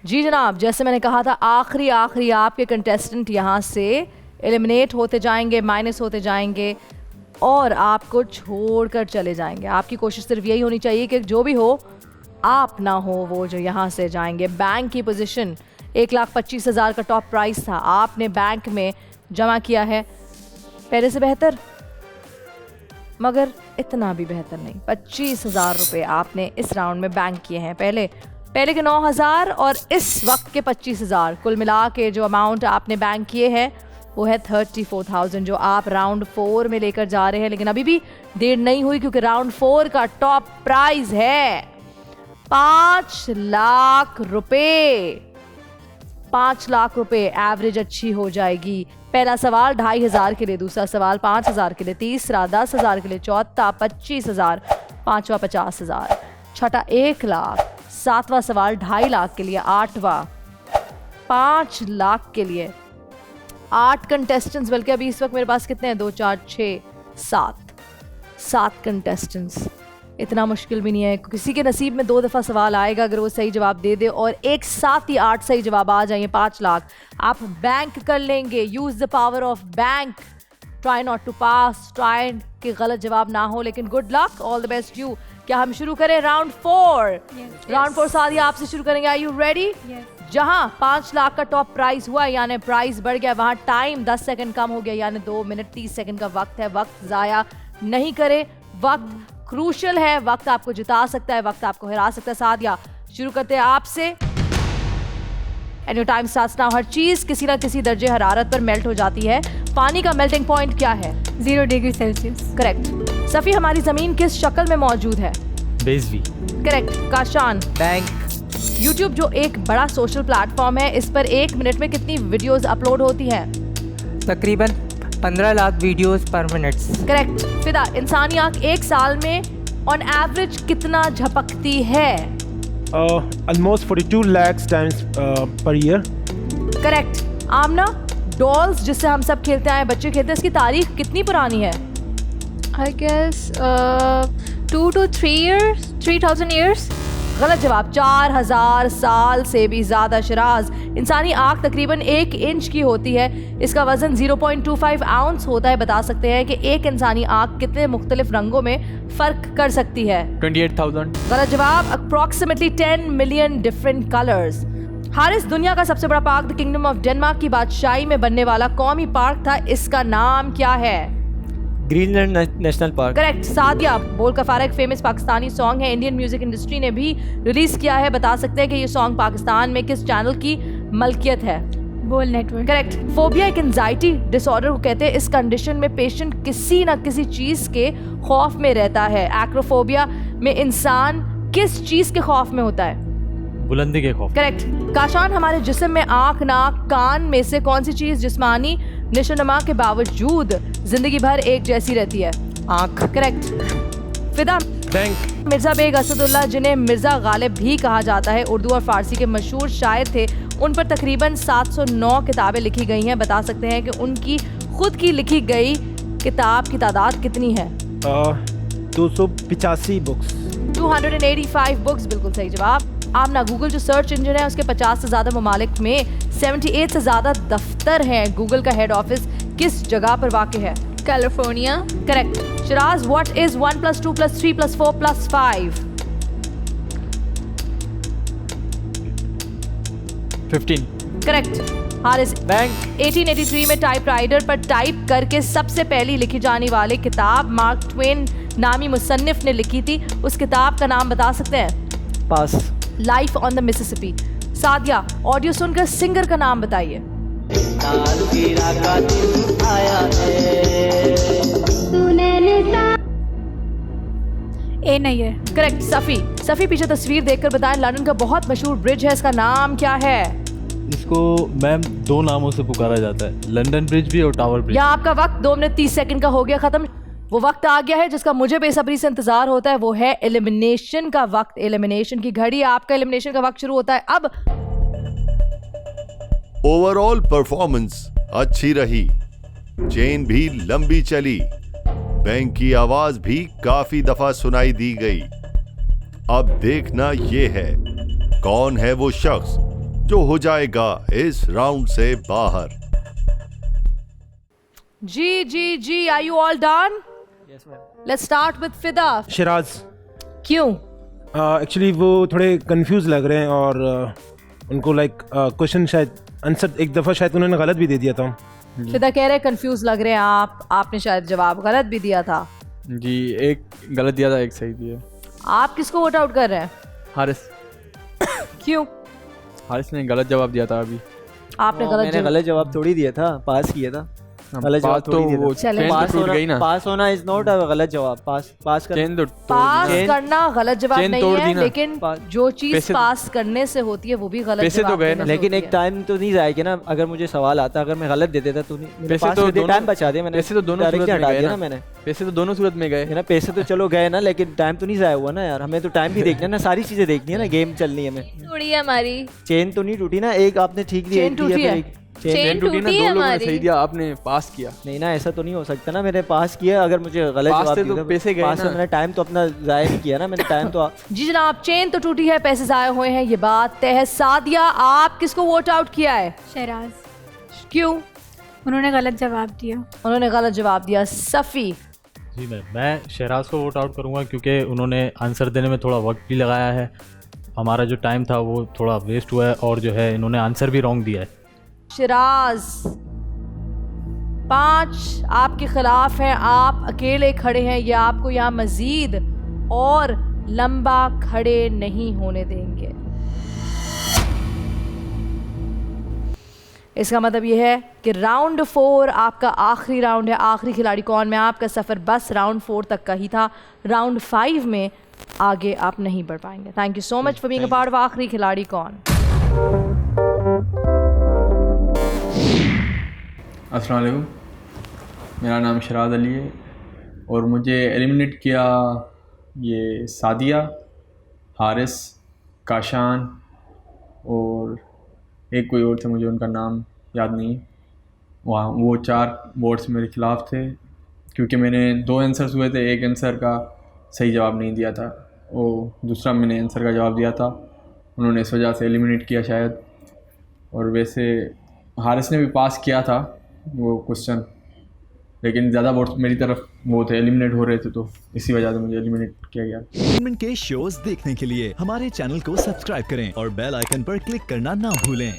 जी जनाब, जैसे मैंने कहा था आखिरी आपके कंटेस्टेंट यहाँ से एलिमिनेट होते जाएंगे, माइनस होते जाएंगे और आपको छोड़कर चले जाएंगे। आपकी कोशिश सिर्फ यही होनी चाहिए कि जो भी हो आप ना हो वो जो यहाँ से जाएंगे। बैंक की पोजीशन 1,25,000 का टॉप प्राइस था, आपने बैंक में जमा किया है पहले से बेहतर, मगर इतना भी बेहतर नहीं। 25,000 रुपये आपने इस राउंड में बैंक किए हैं। पहले के 9,000 और इस वक्त के 25,000, कुल मिला के जो अमाउंट आपने बैंक किए हैं वो है 34,000 जो आप राउंड 4 में लेकर जा रहे हैं। लेकिन अभी भी देर नहीं हुई क्योंकि राउंड 4 का टॉप प्राइज है 5 लाख रुपए। 5 लाख रुपए एवरेज अच्छी हो जाएगी। पहला सवाल 2,500 के लिए, दूसरा सवाल 5,000 के लिए, तीसरा 10,000 के लिए, चौथा 25,000, पांचवा 50,000, छठा 1 लाख, सातवां सवाल 2.5 लाख के लिए, आठवां 5 लाख के लिए। 8 कंटेस्टेंट्स, बल्कि अभी इस वक्त मेरे पास कितने हैं, 2 4 6 7 कंटेस्टेंट्स। इतना मुश्किल भी नहीं है, किसी के नसीब में 2 दफ़ा सवाल आएगा अगर वो सही जवाब दे दे और एक साथ ही 8 सही जवाब आ जाएंगे। 5 लाख आप बैंक कर लेंगे। Use the power of bank. Try not to pass, try कि गलत जवाब ना हो, लेकिन good luck, all the best you. क्या हम शुरू करें राउंड 4? राउंड 4 सादिया आपसे शुरू करेंगे। Are you ready? जहां 5 लाख का टॉप प्राइस हुआ यानी प्राइस बढ़ गया, वहां टाइम 10 सेकंड कम हो गया यानी 2 मिनट 30 सेकंड का वक्त है। वक्त जाया नहीं करे, वक्त क्रूशल है, वक्त आपको जिता सकता है, वक्त आपको हरा सकता है। सादिया शुरू करते हैं आपसे। And your time starts now. हर चीज किसी ना किसी दर्जे हरारत पर मेल्ट हो जाती है। पानी का मेल्टिंग पॉइंट क्या है? 0 डिग्री सेल्सियस। करेक्ट। सफी, हमारी जमीन किस शक्ल में मौजूद है? बेसवी। करेक्ट। काशान? बैंक। यूट्यूब जो एक बड़ा सोशल प्लेटफॉर्म है, इस पर 1 मिनट में कितनी वीडियोस अपलोड होती हैं? तकरीबन 15 लाख वीडियोस पर मिनट। करेक्ट। फिदा, इंसानी आंख एक साल में ऑन एवरेज कितना झपकती है? Almost 42 lakhs times per year. Correct. Amna, dolls जिससे हम सब खेलते आए, बच्चे खेलते हैं, इसकी तारीख कितनी पुरानी है? I guess 2 to 3 years, 3,000 years. गलत जवाब, 4,000 साल से भी ज्यादा। शराज, इंसानी आंख तकरीबन 1 इंच की होती है, इसका वजन 0.25 आउंस होता है। बता सकते हैं कि एक इंसानी आंख कितने मुख्तलिफ रंगों में फर्क कर सकती है? 28,000। गलत जवाब, approximately 10 million different colours. Haris, दुनिया का सबसे बड़ा park the kingdom of Denmark की बादशाही में बनने वाला कौमी पार्क था, इसका नाम क्या है? Greenland national park. Correct. Sadia, बोल कफारा एक फेमस पाकिस्तानी सॉन्ग है, इंडियन म्यूजिक इंडस्ट्री ने भी रिलीज किया है। बता सकते हैं कि ये सॉन्ग पाकिस्तान में किस चैनल की मलकियत है? बोल नेटवर्क। करेक्ट। फोबिया एक एंजाइटी डिसऑर्डर को कहते हैं। इस कंडीशन में पेशेंट किसी ना किसी चीज के खौफ में रहता है। एक्रोफोबिया में इंसान किस चीज के खौफ में होता है? बुलंदी के खौफ। करेक्ट। काशान, हमारे जिस्म में आंख, नाक, कान में से कौन सी चीज जिस्मानी निशोनुमा के बावजूद जिंदगी भर एक जैसी रहती है? आंख। करेक्ट। फिदा, बैंक। मिर्जा बेग असदुल्ला, जिन्हें मिर्जा गालिब भी कहा जाता है, उर्दू और फारसी के मशहूर शायर थे। उन पर तकरीबन 709 किताबें लिखी गई हैं। बता सकते हैं कि उनकी खुद की लिखी गई किताब की तादाद कितनी है? 285 बुक्स। 285 बुक्स, बिल्कुल सही जवाब। आमना, गूगल जो सर्च इंजन है उसके 50 से ज्यादा ममालिक में 78 से ज्यादा दफ्तर हैं। गूगल का हेड ऑफिस किस जगह पर वाक़ है? California. Correct. Siraj, what is 1 + 2 + 3 + 4 + 5? 15। Correct. Haris, bank. 1883 में टाइपराइटर पर टाइप करके सबसे पहली लिखी जाने वाली किताब मार्क ट्वेन नामी मुसन्निफ ने लिखी थी, उस किताब का नाम बता सकते हैं? Pass. Life on the Mississippi. Sadia, audio सुनकर सिंगर का नाम बताइए। ए नहीं है। करेक्ट। सफी, पीछे तस्वीर देखकर बताएं, लंदन का बहुत मशहूर ब्रिज है, इसका नाम क्या है? इसको मैम 2 नामों से पुकारा जाता है, लंदन ब्रिज भी और टावर ब्रिज। यहाँ आपका वक्त 2 मिनट 30 सेकंड का हो गया खत्म। वो वक्त आ गया है जिसका मुझे बेसब्री से इंतजार होता है, वो है एलिमिनेशन का वक्त। एलिमिनेशन की घड़ी, आपका एलिमिनेशन का वक्त शुरू होता है अब। ओवरऑल परफॉर्मेंस अच्छी रही, चेन भी लंबी चली, बैंक की आवाज भी काफी दफा सुनाई दी गई। अब देखना ये है कौन है वो शख्स जो हो जाएगा इस राउंड से बाहर। जी, are you all done? Yes, ma'am. Let's start with Fida. Siraj, क्यों? एक्चुअली वो थोड़े कंफ्यूज लग रहे हैं और उनको लाइक क्वेश्चन शायद आंसर एक दफ़ा शायद उन्होंने गलत भी दे दिया था। फिदा कह रहे कंफ्यूज लग रहे हैं आपने शायद जवाब गलत भी दिया था। जी, एक गलत दिया था, एक सही दिया। आप किसको वोट आउट कर रहे हैं? हारिस क्यों? हारिस ने गलत जवाब दिया था अभी। आपने मैंने गलत जवाब थोड़ी दिया था, पास किया था। गलत जवाब तो थोड़ी दिया वो था। चले। चेन तो टूट गई ना। पास होना इज नॉट अ गलत जवाब। पास करना चेन तो पास चेन- करना गलत जवाब चेन नहीं तोड़ है, दी ना। लेकिन पा- जो चीज पैसे- पास करने से होती है वो भी गलत पैसे तो जवाब गए देने ना। से लेकिन होती एक टाइम तो नहीं जाएगा ना। अगर मुझे सवाल आता, अगर मैं गलत दे देता तो नहीं, पैसे पास तो कर दिया, दोनों- टाइम बचा दिया मैंने। पैसे तो दोनों Directly सूरत में हटा गए दिया ना। ना मैंने। पैसे तो दोनों सूरत में गए। है ना, पैसे तो चलो गए ना, लेकिन टाइम तो नहीं जाया हुआ ना यार। हमें तो टाइम भी देखना है ना, सारी चीजें देखनी है ना, गेम चलनी है हमें। थोड़ी है हमारी। चेन तो नहीं टूटी ना, एक आपने ठीक दिया, चेन एक दिया, टूटी फिर है। एक चेन चेन टूटी ना, टूटी दो है लोगों ने हमारी। सही दिया, आपने पास किया। नहीं ना, ऐसा तो नहीं हो सकता ना। मैंने पास किया, अगर मुझे गलत पास जवाब से दिया तो था, पैसे गए पास ना। से मैंने टाइम तो अपना जाया नहीं किया ना। मैंने टाइम तो जी जनाब, चेन तो टूटी है, पैसे जाए हुए हैं, ये बात तय है। सादिया, आप किसको वोट आउट किया है? शहराज, क्यों? उन्होंने गलत जवाब दिया। उन्होंने गलत जवाब दिया। सफ़ी, जी मैं शहराज को वोट आउट करूँगा क्योंकि उन्होंने आंसर देने में थोड़ा वक्त भी लगाया है। हमारा जो टाइम था वो थोड़ा वेस्ट हुआ है और जो है इन्होंने आंसर भी रॉन्ग दिया है। शिराज, 5 आपके खिलाफ हैं, आप अकेले खड़े हैं, ये आपको यहाँ मजीद और लंबा खड़े नहीं होने देंगे। इसका मतलब ये है कि राउंड 4 आपका आखिरी राउंड है। आखिरी खिलाड़ी कौन में आपका सफ़र बस राउंड 4 तक का ही था। राउंड 5 में आगे आप नहीं बढ़ पाएंगे। Thank you so much for being a part of आखिरी खिलाड़ी कौन। अस्सलाम वालेकुम, मेरा नाम शराद अली है और मुझे एलिमिनेट किया ये सादिया, हारिस, काशान और एक कोई और थे, मुझे उनका नाम याद नहीं। वहाँ वो 4 वोट्स मेरे ख़िलाफ़ थे क्योंकि मैंने 2 आंसर्स हुए थे। एक आंसर का सही जवाब नहीं दिया था, वो दूसरा मैंने आंसर का जवाब दिया था। उन्होंने इस वजह से एलिमिनेट किया शायद। और वैसे हारिस ने भी पास किया था वो क्वेश्चन, लेकिन ज़्यादा वोट्स मेरी तरफ वो थे, एलिमिनेट हो रहे थे, तो इसी वजह से मुझे एलिमिनेट किया गया। एंटरटेनमेंट के शोज देखने के लिए हमारे चैनल को सब्सक्राइब करें और बेल आइकन पर क्लिक करना ना भूलें।